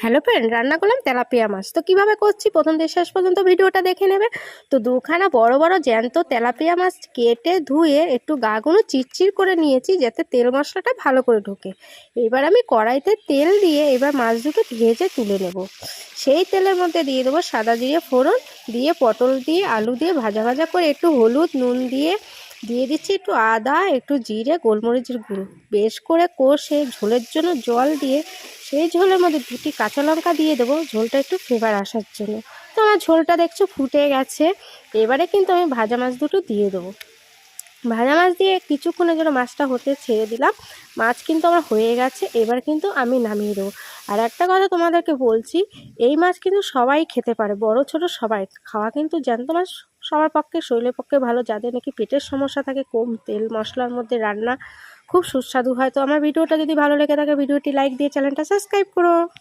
Hello friend, রান্না করলাম tilapia মাছ। তো কিভাবে করছি প্রথম থেকে শেষ পর্যন্ত ভিডিওটা দেখে নেবে। তো দুখানা বড় বড় জ্যান্ত তেলাপিয়া মাছ কেটে ধুয়ে একটু গাগুলো চিরচির করে নিয়েছি, যাতে তেল মশলাটা ভালো করে ঢোকে। এবার আমি কড়াইতে তেল দিয়ে এবার মাছ দুটো ভেজে তুলে নেব। সেই তেলের মধ্যে দিয়ে দেবো সাদা জিরে ফোড়ন, দিয়ে পটল দিয়ে আলু দিয়ে ভাজা ভাজা করে একটু হলুদ নুন দিয়ে দিচ্ছি একটু আদা, একটু জিরে, গোলমরিচের গুঁড়ো। বেশ করে কষে ঝোলের জন্য জল দিয়ে সেই ঝোলের মধ্যে দুটি কাঁচা লঙ্কা দিয়ে দেবো, ঝোলটা একটু ফ্লেভার আসার জন্য। তো আমার ঝোলটা দেখছো ফুটে গেছে। এবারে কিন্তু আমি ভাজা মাছ দুটো দিয়ে দেবো। ভাজা মাছ দিয়ে কিছুক্ষণের জন্য মাছটা হতে ছেড়ে দিলাম। মাছ কিন্তু আমার হয়ে গেছে, এবার কিন্তু আমি নামিয়ে দেবো। আর একটা কথা তোমাদেরকে বলছি, এই মাছ কিন্তু সবাই খেতে পারে, বড় ছোট সবাই খাওয়া কিন্তু জ্যান্ত মাছ সবার পক্ষে, শরীরের পক্ষে ভালো। যাদের নাকি পেটের সমস্যা থাকে, কম তেল মশলার মধ্যে রান্না, খুব সুস্বাদু হয়। তো আমার ভিডিওটা যদি ভালো লেগে থাকে ভিডিওটি লাইক দিয়ে চ্যানেলটা সাবস্ক্রাইব করো।